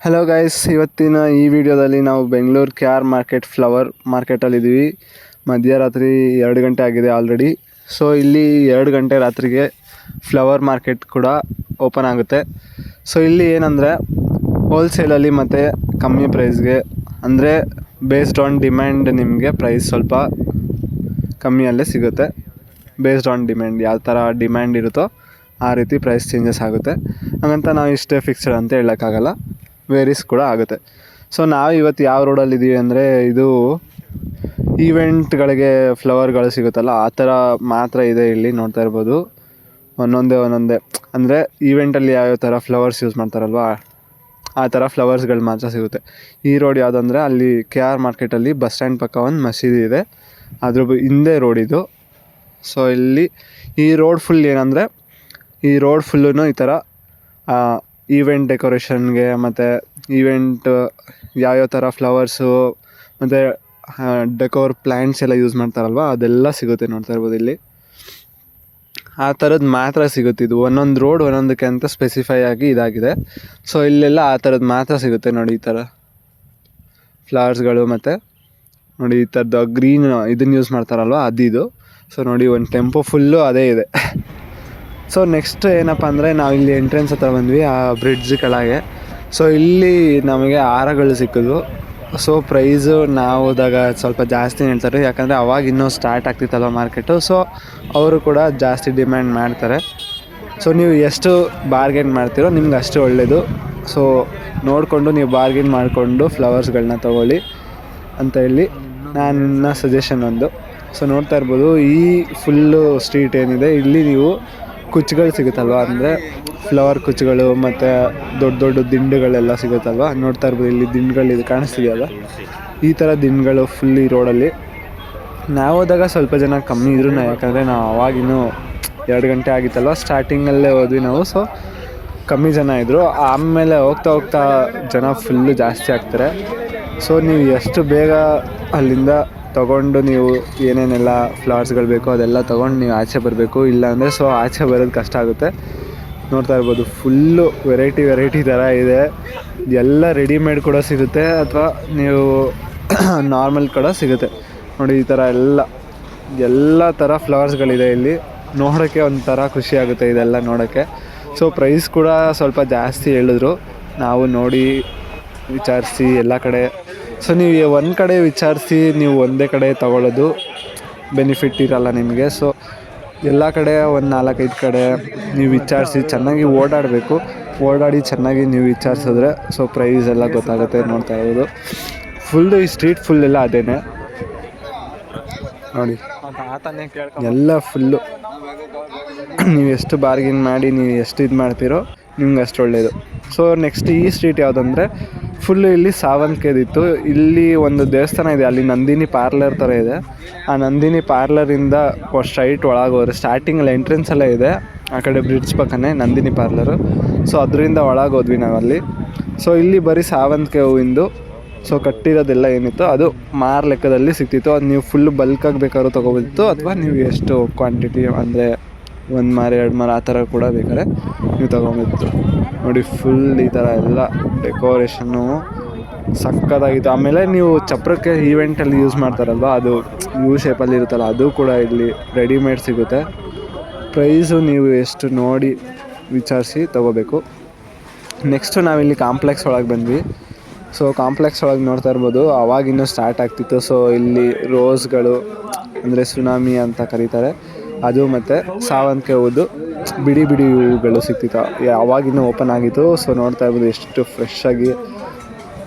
Hello guys, ಇವತ್ತಿನ ಈ ವಿಡಿಯೋದಲ್ಲಿ ನಾವು ಬೆಂಗಳೂರು KR ಮಾರ್ಕೆಟ್ ಫ್ಲವರ್ ಮಾರ್ಕೆಟಲ್ಲಿದ್ದೀವಿ. ಮಧ್ಯರಾತ್ರಿ 2 ಗಂಟೆ ಆಗಿದೆ ಆಲ್ರೆಡಿ. ಸೊ ಇಲ್ಲಿ 2 ಗಂಟೆ ರಾತ್ರಿಗೆ ಫ್ಲವರ್ ಮಾರ್ಕೆಟ್ ಕೂಡ ಓಪನ್ ಆಗುತ್ತೆ. ಸೊ ಇಲ್ಲಿ ಏನಂದರೆ ಹೋಲ್ಸೇಲಲ್ಲಿ ಮತ್ತು ಕಮ್ಮಿ ಪ್ರೈಸ್ಗೆ, ಅಂದರೆ ಬೇಸ್ಡ್ ಆನ್ ಡಿಮ್ಯಾಂಡ್ ನಿಮಗೆ ಪ್ರೈಸ್ ಸ್ವಲ್ಪ ಕಮ್ಮಿಯಲ್ಲೇ ಸಿಗುತ್ತೆ. ಬೇಸ್ಡ್ ಆನ್ ಡಿಮ್ಯಾಂಡ್, ಯಾವ ಥರ ಡಿಮ್ಯಾಂಡ್ ಇರುತ್ತೋ ಆ ರೀತಿ ಪ್ರೈಸ್ ಚೇಂಜಸ್ ಆಗುತ್ತೆ. ಹಾಗಂತ ನಾವು ಇಷ್ಟೇ ಫಿಕ್ಸ್ಡ್ ಅಂತ ಹೇಳೋಕ್ಕಾಗಲ್ಲ, ವೇರೀಸ್ ಕೂಡ ಆಗುತ್ತೆ. ಸೊ ನಾವು ಇವತ್ತು ಯಾವ ರೋಡಲ್ಲಿದ್ದೀವಿ ಅಂದರೆ, ಇದು ಈವೆಂಟ್ಗಳಿಗೆ ಫ್ಲವರ್ಗಳು ಸಿಗುತ್ತಲ್ಲ ಆ ಥರ ಮಾತ್ರ ಇದೆ. ಇಲ್ಲಿ ನೋಡ್ತಾ ಇರ್ಬೋದು, ಒಂದೊಂದೇ ಅಂದರೆ ಈವೆಂಟಲ್ಲಿ ಯಾವ್ಯಾವ ಥರ ಫ್ಲವರ್ಸ್ ಯೂಸ್ ಮಾಡ್ತಾರಲ್ವ ಆ ಥರ ಫ್ಲವರ್ಸ್ಗಳು ಮಾತ್ರ ಸಿಗುತ್ತೆ. ಈ ರೋಡ್ ಯಾವುದಂದರೆ, ಅಲ್ಲಿ KR ಮಾರ್ಕೆಟಲ್ಲಿ ಬಸ್ ಸ್ಟ್ಯಾಂಡ್ ಪಕ್ಕ ಒಂದು ಮಸೀದಿ ಇದೆ, ಅದ್ರ ಹಿಂದೆ ರೋಡ್ ಇದು. ಸೊ ಇಲ್ಲಿ ಈ ರೋಡ್ ಫುಲ್ ಏನಂದರೆ, ಈ ರೋಡ್ ಫುಲ್ಲೂ ಈ ಥರ ಈವೆಂಟ್ ಡೆಕೋರೇಷನ್ಗೆ ಮತ್ತು ಈವೆಂಟ್ ಯಾವ್ಯಾವ ಥರ ಫ್ಲವರ್ಸು ಮತ್ತು ಡೆಕೋರ್ ಪ್ಲ್ಯಾಂಟ್ಸ್ ಎಲ್ಲ ಯೂಸ್ ಮಾಡ್ತಾರಲ್ವ ಅದೆಲ್ಲ ಸಿಗುತ್ತೆ. ನೋಡ್ತಾ ಇರ್ಬೋದು ಇಲ್ಲಿ ಆ ಥರದ್ದು ಮಾತ್ರ ಸಿಗುತ್ತೆ. ಇದು ಒಂದೊಂದು ರೋಡ್ ಒಂದೊಂದಕ್ಕೆ ಅಂತ ಸ್ಪೆಸಿಫೈ ಆಗಿ ಇದಾಗಿದೆ. ಸೊ ಇಲ್ಲೆಲ್ಲ ಆ ಥರದ್ದು ಮಾತ್ರ ಸಿಗುತ್ತೆ. ನೋಡಿ ಈ ಥರ ಫ್ಲವರ್ಸ್ಗಳು ಮತ್ತು ನೋಡಿ ಈ ಥರದ್ದು ಗ್ರೀನ್ ಇದನ್ನು ಯೂಸ್ ಮಾಡ್ತಾರಲ್ವ ಅದಿದು. ಸೊ ನೋಡಿ ಒಂದು ಟೆಂಪೋ ಫುಲ್ಲು ಅದೇ ಇದೆ. ಸೊ ನೆಕ್ಸ್ಟ್ ಏನಪ್ಪ ಅಂದರೆ, ನಾವು ಇಲ್ಲಿ ಎಂಟ್ರೆನ್ಸ್ ಹತ್ರ ಬಂದ್ವಿ, ಆ ಬ್ರಿಡ್ಜ್ ಕೆಳಗೆ. ಸೊ ಇಲ್ಲಿ ನಮಗೆ ಹಾರಗಳು ಸಿಕ್ಕಿದ್ವು. ಸೊ ಪ್ರೈಸು ನಾವು ಹೋದಾಗ ಸ್ವಲ್ಪ ಜಾಸ್ತಿ ಹೇಳ್ತಾರೆ, ಯಾಕಂದರೆ ಅವಾಗ ಇನ್ನೂ ಸ್ಟಾರ್ಟ್ ಆಗ್ತಿತ್ತಲ್ವ ಮಾರ್ಕೆಟು. ಸೊ ಅವರು ಕೂಡ ಜಾಸ್ತಿ ಡಿಮ್ಯಾಂಡ್ ಮಾಡ್ತಾರೆ. ಸೊ ನೀವು ಎಷ್ಟು ಬಾರ್ಗೇನ್ ಮಾಡ್ತೀರೋ ನಿಮ್ಗೆ ಅಷ್ಟು ಒಳ್ಳೆಯದು. ಸೊ ನೋಡಿಕೊಂಡು ನೀವು ಬಾರ್ಗೇನ್ ಮಾಡಿಕೊಂಡು ಫ್ಲವರ್ಸ್ಗಳನ್ನ ತೊಗೊಳ್ಳಿ ಅಂತ ಹೇಳಿ ನನ್ನ ಸಜೆಷನ್ ಒಂದು. ಸೊ ನೋಡ್ತಾ ಇರ್ಬೋದು, ಈ ಫುಲ್ಲು ಸ್ಟ್ರೀಟ್ ಏನಿದೆ ಇಲ್ಲಿ ನೀವು ಕುಚ್ಚುಗಳು ಸಿಗುತ್ತಲ್ವ, ಅಂದರೆ ಫ್ಲವರ್ ಕುಚ್ಚುಗಳು ಮತ್ತು ದೊಡ್ಡ ದೊಡ್ಡ ದಿಂಡುಗಳೆಲ್ಲ ಸಿಗುತ್ತಲ್ವ. ನೋಡ್ತಾ ಇರ್ಬೋದು ಇಲ್ಲಿ ದಿಂಡುಗಳು ಇದು ಕಾಣಿಸ್ತಿದೆಯಲ್ಲ, ಈ ಥರ ದಿಂಡುಗಳು ಫುಲ್ ಈ ರೋಡಲ್ಲಿ. ನಾವು ಹೋದಾಗ ಸ್ವಲ್ಪ ಜನ ಕಮ್ಮಿ ಇದ್ರು, ಯಾಕಂದರೆ ನಾವು ಅವಾಗಿನ್ನೂ 2 ಗಂಟೆ ಆಗಿತ್ತಲ್ವ, ಸ್ಟಾರ್ಟಿಂಗಲ್ಲೇ ಹೋದ್ವಿ ನಾವು. ಸೊ ಕಮ್ಮಿ ಜನ ಇದ್ದರು. ಆಮೇಲೆ ಹೋಗ್ತಾ ಹೋಗ್ತಾ ಜನ ಫುಲ್ಲು ಜಾಸ್ತಿ ಆಗ್ತಾರೆ. ಸೊ ನೀವು ಎಷ್ಟು ಬೇಗ ಅಲ್ಲಿಂದ ತೊಗೊಂಡು ನೀವು ಏನೇನೆಲ್ಲ ಫ್ಲವರ್ಸ್ಗಳು ಬೇಕೋ ಅದೆಲ್ಲ ತೊಗೊಂಡು ನೀವು ಆಚೆ ಬರಬೇಕು. ಇಲ್ಲಾಂದರೆ ಸೊ ಆಚೆ ಬರೋದು ಕಷ್ಟ ಆಗುತ್ತೆ. ನೋಡ್ತಾ ಇರ್ಬೋದು ಫುಲ್ಲು ವೆರೈಟಿ ಥರ ಇದೆ. ಎಲ್ಲ ರೆಡಿಮೇಡ್ ಕೂಡ ಸಿಗುತ್ತೆ, ಅಥವಾ ನೀವು ನಾರ್ಮಲ್ ಕೂಡ ಸಿಗುತ್ತೆ. ನೋಡಿ ಈ ಥರ ಎಲ್ಲ ಥರ ಫ್ಲವರ್ಸ್ಗಳಿದೆ ಇಲ್ಲಿ. ನೋಡೋಕ್ಕೆ ಒಂಥರ ಖುಷಿ ಆಗುತ್ತೆ ಇದೆಲ್ಲ ನೋಡೋಕ್ಕೆ. ಸೊ ಪ್ರೈಸ್ ಕೂಡ ಸ್ವಲ್ಪ ಜಾಸ್ತಿ ಹೇಳಿದ್ರು, ನಾವು ನೋಡಿ ವಿಚಾರಿಸಿ ಎಲ್ಲ ಕಡೆ. ಸೊ ನೀವು ಒಂದು ಕಡೆ ವಿಚಾರಿಸಿ ನೀವು ಒಂದೇ ಕಡೆ ತೊಗೊಳ್ಳೋದು ಬೆನಿಫಿಟ್ ಇರಲ್ಲ ನಿಮಗೆ. ಸೊ ಎಲ್ಲ ಕಡೆ ಒಂದು 4-5 ಕಡೆ ನೀವು ವಿಚಾರಿಸಿ ಚೆನ್ನಾಗಿ ಓಡಾಡಿ ಚೆನ್ನಾಗಿ ನೀವು ವಿಚಾರಿಸಿದ್ರೆ ಸೊ ಪ್ರೈಸ್ ಎಲ್ಲ ಗೊತ್ತಾಗುತ್ತೆ. ನೋಡ್ತಾ ಇರೋದು ಫುಲ್ಲು ಈ ಸ್ಟ್ರೀಟ್ ಫುಲ್ಲೆಲ್ಲ ಅದೇನೆ ನೋಡಿ, ಎಲ್ಲ ಫುಲ್ಲು ನೀವು ಎಷ್ಟು ಬಾರ್ಗಿನ್ ಮಾಡಿ ನೀವು ಎಷ್ಟು ಇದು ಮಾಡ್ತೀರೋ ನಿಮ್ಗೆ ಅಷ್ಟು ಒಳ್ಳೆಯದು. ಸೊ ನೆಕ್ಸ್ಟ್ ಈ ಸ್ಟ್ರೀಟ್ ಯಾವುದಂದರೆ, ಫುಲ್ಲು ಇಲ್ಲಿ ಸಾವಂತಿಗೆದಿತ್ತು. ಇಲ್ಲಿ ಒಂದು ದೇವಸ್ಥಾನ ಇದೆ, ಅಲ್ಲಿ ನಂದಿನಿ ಪಾರ್ಲರ್ ಥರ ಇದೆ. ಆ ನಂದಿನಿ ಪಾರ್ಲರಿಂದ ಸ್ಟ್ರೈಟ್ ಒಳಗೆ ಹೋದ್ರೆ ಸ್ಟಾರ್ಟಿಂಗಲ್ಲಿ ಎಂಟ್ರೆನ್ಸಲ್ಲೇ ಇದೆ, ಆ ಕಡೆ ಬ್ರಿಡ್ಜ್ ಪಕ್ಕನೇ ನಂದಿನಿ ಪಾರ್ಲರು. ಸೊ ಅದರಿಂದ ಒಳಗೆ ಹೋದ್ವಿ ನಾವಲ್ಲಿ. ಸೊ ಇಲ್ಲಿ ಬರೀ ಸಾವಂತಿಗೆ ಹೂವಿಂದು ಸೊ ಕಟ್ಟಿರೋದೆಲ್ಲ ಏನಿತ್ತು ಅದು ಮಾರು ಲೆಕ್ಕದಲ್ಲಿ ಸಿಗ್ತಿತ್ತು. ಅದು ನೀವು ಫುಲ್ಲು ಬಲ್ಕಾಗಿ ಬೇಕಾದ್ರೂ ತೊಗೋಬೋದಿತ್ತು, ಅಥವಾ ನೀವು ಎಷ್ಟು ಕ್ವಾಂಟಿಟಿ ಅಂದರೆ 1 ಮಾರು 2 ಮಾರು ಆ ಥರ ಕೂಡ ಬೇಕಾದ್ರೆ ನೀವು ತೊಗೊಬೋದಿತ್ತು. ನೋಡಿ ಫುಲ್ ಈ ಥರ ಎಲ್ಲ ಡೆಕೋರೇಷನ್ನು ಸಕ್ಕತ್ತಾಗಿತ್ತು. ಆಮೇಲೆ ನೀವು ಚಪ್ರಕ್ಕೆ ಈವೆಂಟಲ್ಲಿ ಯೂಸ್ ಮಾಡ್ತಾರಲ್ವ, ಅದು ಯು ಶೇಪಲ್ಲಿ ಇರುತ್ತಲ್ಲ, ಅದು ಕೂಡ ಇಲ್ಲಿ ರೆಡಿಮೇಡ್ ಸಿಗುತ್ತೆ. ಪ್ರೈಸು ನೀವು ಎಷ್ಟು ನೋಡಿ ವಿಚಾರಿಸಿ ತೊಗೋಬೇಕು. ನೆಕ್ಸ್ಟು ನಾವಿಲ್ಲಿ ಕಾಂಪ್ಲೆಕ್ಸ್ ಒಳಗೆ ಬಂದ್ವಿ. ಸೊ ಕಾಂಪ್ಲೆಕ್ಸ್ ಒಳಗೆ ನೋಡ್ತಾ ಇರ್ಬೋದು, ಅವಾಗಿನ್ನೂ ಸ್ಟಾರ್ಟ್ ಆಗ್ತಿತ್ತು. ಸೊ ಇಲ್ಲಿ ರೋಸ್ಗಳು ಅಂದರೆ ಸುನಾಮಿ ಅಂತ ಕರೀತಾರೆ, ಅದು ಮತ್ತು ಸಾವಂತಿಗೆ ಹೂವುದು ಬಿಡಿ ಹೂವುಗಳು ಸಿಗ್ತಿತ್ತು. ಅವಾಗಿನ್ನೂ ಓಪನ್ ಆಗಿತ್ತು. ಸೊ ನೋಡ್ತಾ ಇರ್ಬೋದು ಎಷ್ಟು ಫ್ರೆಶ್ಶಾಗಿ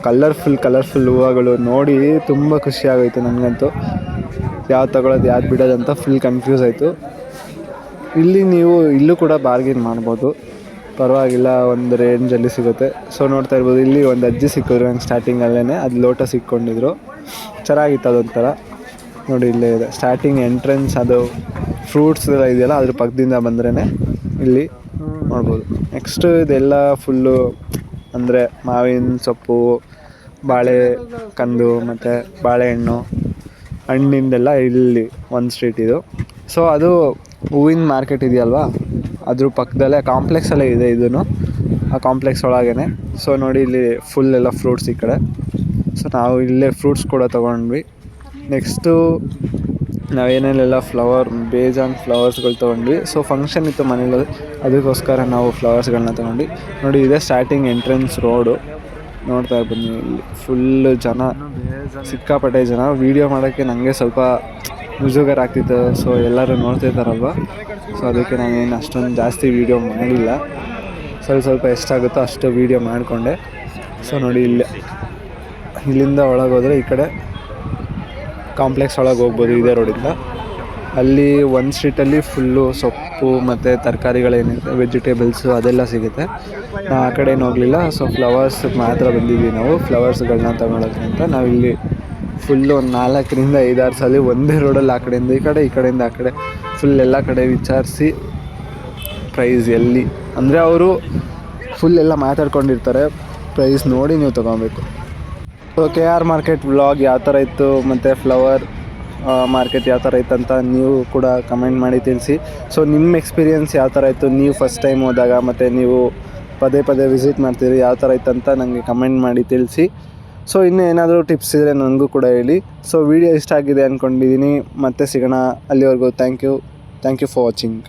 ಕಲರ್ಫುಲ್ ಹೂವುಗಳು ನೋಡಿ ತುಂಬ ಖುಷಿಯಾಗೋಯಿತು ನನಗಂತೂ. ಯಾವ್ದು ತೊಗೊಳೋದು ಯಾವ್ದು ಬಿಡೋದು ಅಂತ ಫುಲ್ ಕನ್ಫ್ಯೂಸ್ ಆಯಿತು. ಇಲ್ಲೂ ಕೂಡ ಬಾರ್ಗೇನ್ ಮಾಡ್ಬೋದು, ಪರವಾಗಿಲ್ಲ, ಒಂದು ರೇಂಜಲ್ಲಿ ಸಿಗುತ್ತೆ. ಸೊ ನೋಡ್ತಾ ಇರ್ಬೋದು ಇಲ್ಲಿ ಒಂದು ಅಜ್ಜಿ ಸಿಕ್ಕಿದ್ರು ನಂಗೆ ಸ್ಟಾರ್ಟಿಂಗಲ್ಲೇ, ಅದು ಲೋಟಸ್ ಇಟ್ಕೊಂಡಿದ್ರು, ಚೆನ್ನಾಗಿತ್ತು ಅದೊಂಥರ. ನೋಡಿ ಇಲ್ಲೇ ಇದೆ ಸ್ಟಾರ್ಟಿಂಗ್ ಎಂಟ್ರೆನ್ಸ್, ಅದು ಫ್ರೂಟ್ಸ್ ಎಲ್ಲ ಇದೆಯಲ್ಲ ಅದ್ರ ಪಕ್ಕದಿಂದ ಬಂದ್ರೇ ಇಲ್ಲಿ ನೋಡ್ಬೋದು. ನೆಕ್ಸ್ಟು ಇದೆಲ್ಲ ಫುಲ್ಲು ಅಂದರೆ ಮಾವಿನ ಸೊಪ್ಪು, ಬಾಳೆ ಕಂದು ಮತ್ತು ಬಾಳೆಹಣ್ಣು ಹಣ್ಣಿಂದೆಲ್ಲ ಇಲ್ಲಿ ಒಂದು ಸ್ಟ್ರೀಟ್ ಇದು. ಸೊ ಅದು ಹೂವಿನ ಮಾರ್ಕೆಟ್ ಇದೆಯಲ್ವಾ, ಅದ್ರ ಪಕ್ಕದಲ್ಲೇ ಕಾಂಪ್ಲೆಕ್ಸಲ್ಲೇ ಇದೆ ಇದೂ. ಆ ಕಾಂಪ್ಲೆಕ್ಸ್ ಒಳಗೇ. ಸೊ ನೋಡಿ ಇಲ್ಲಿ ಫುಲ್ ಎಲ್ಲ ಫ್ರೂಟ್ಸ್ ಈ ಕಡೆ. ಸೊ ನಾವು ಇಲ್ಲೇ ಫ್ರೂಟ್ಸ್ ಕೂಡ ತೊಗೊಂಡ್ವಿ. ನೆಕ್ಸ್ಟು ನಾವೇನೇನೆಲ್ಲ ಬೇಜಾನ್ ಫ್ಲವರ್ಸ್ಗಳು ತೊಗೊಂಡ್ವಿ. ಸೊ ಫಂಕ್ಷನ್ ಇತ್ತು ಮನೇಲಿ, ಅದಕ್ಕೋಸ್ಕರ ನಾವು ಫ್ಲವರ್ಸ್ಗಳನ್ನ ತೊಗೊಂಡ್ವಿ. ನೋಡಿ ಇದೇ ಸ್ಟಾರ್ಟಿಂಗ್ ಎಂಟ್ರೆನ್ಸ್ ರೋಡು, ನೋಡ್ತಾ ಬನ್ನಿ. ಇಲ್ಲಿ ಫುಲ್ಲು ಜನ, ಸಿಕ್ಕಾಪಟ್ಟೆ ಜನ. ವೀಡಿಯೋ ಮಾಡೋಕ್ಕೆ ನನಗೆ ಸ್ವಲ್ಪ ಮುಜುಗರ ಆಗ್ತಿತ್ತು. ಸೊ ಎಲ್ಲರೂ ನೋಡ್ತಿದ್ದಾರಲ್ವ, ಸೊ ಅದಕ್ಕೆ ನಾನೇನು ಅಷ್ಟೊಂದು ಜಾಸ್ತಿ ವೀಡಿಯೋ ಮಾಡಿಲ್ಲ. ಸ್ವಲ್ಪ ಎಷ್ಟಾಗುತ್ತೋ ಅಷ್ಟು ವೀಡಿಯೋ ಮಾಡಿಕೊಂಡೆ. ಸೊ ನೋಡಿ ಇಲ್ಲಿಂದ ಒಳಗೋದ್ರೆ ಈ ಕಡೆ ಕಾಂಪ್ಲೆಕ್ಸ್ ಒಳಗೆ ಹೋಗ್ಬೋದು ಇದೇ ರೋಡಿಂದ. ಅಲ್ಲಿ ಒಂದು ಸ್ಟ್ರೀಟಲ್ಲಿ ಫುಲ್ಲು ಸೊಪ್ಪು ಮತ್ತು ತರಕಾರಿಗಳೇನಿದೆ, ವೆಜಿಟೇಬಲ್ಸು ಅದೆಲ್ಲ ಸಿಗುತ್ತೆ. ನಾವು ಆ ಕಡೆ ಏನು ಹೋಗಲಿಲ್ಲ. ಸೊ ಫ್ಲವರ್ಸ್ ಮಾತ್ರ ಬಂದಿದ್ವಿ ನಾವು, ಫ್ಲವರ್ಸ್ಗಳನ್ನ ತಗೊಳ್ಳೋಕ್ಕೆ ಅಂತ. ನಾವಿಲ್ಲಿ ಫುಲ್ಲು ಒಂದು 4ರಿಂದ 5-6 ಸಲ ಒಂದೇ ರೋಡಲ್ಲಿ ಆ ಕಡೆಯಿಂದ ಈ ಕಡೆ, ಈ ಕಡೆಯಿಂದ ಆ ಕಡೆ ಫುಲ್ ಎಲ್ಲ ಕಡೆ ವಿಚಾರಿಸಿ ಪ್ರೈಸ್ ಎಲ್ಲಿ ಅಂದರೆ ಅವರು ಫುಲ್ ಎಲ್ಲ ಮಾತಾಡ್ಕೊಂಡಿರ್ತಾರೆ, ಪ್ರೈಸ್ ನೋಡಿ ನೀವು ತೊಗೊಬೇಕು. ಸೊ KR ಮಾರ್ಕೆಟ್ ವ್ಲಾಗ್ ಯಾವ ಥರ ಇತ್ತು ಮತ್ತು ಫ್ಲವರ್ ಮಾರ್ಕೆಟ್ ಯಾವ ಥರ ಇತ್ತು ಅಂತ ನೀವು ಕೂಡ ಕಮೆಂಟ್ ಮಾಡಿ ತಿಳಿಸಿ. ಸೊ ನಿಮ್ಮ ಎಕ್ಸ್ಪೀರಿಯೆನ್ಸ್ ಯಾವ ಥರ ಇತ್ತು, ನೀವು ಫಸ್ಟ್ ಟೈಮ್ ಹೋದಾಗ ಮತ್ತು ನೀವು ಪದೇ ವಿಸಿಟ್ ಮಾಡ್ತೀರಿ, ಯಾವ ಥರ ಇತ್ತು ಅಂತ ನನಗೆ ಕಮೆಂಟ್ ಮಾಡಿ ತಿಳಿಸಿ. ಸೊ ಇನ್ನೂ ಏನಾದರೂ ಟಿಪ್ಸ್ ಇದ್ದರೆ ನನಗೂ ಕೂಡ ಹೇಳಿ. ಸೊ ವಿಡಿಯೋ ಇಷ್ಟ ಆಗಿದೆ ಅಂದ್ಕೊಂಡಿದ್ದೀನಿ. ಮತ್ತೆ ಸಿಗೋಣ, ಅಲ್ಲಿವರೆಗೂ ಥ್ಯಾಂಕ್ ಯು ಫಾರ್ ವಾಚಿಂಗ್.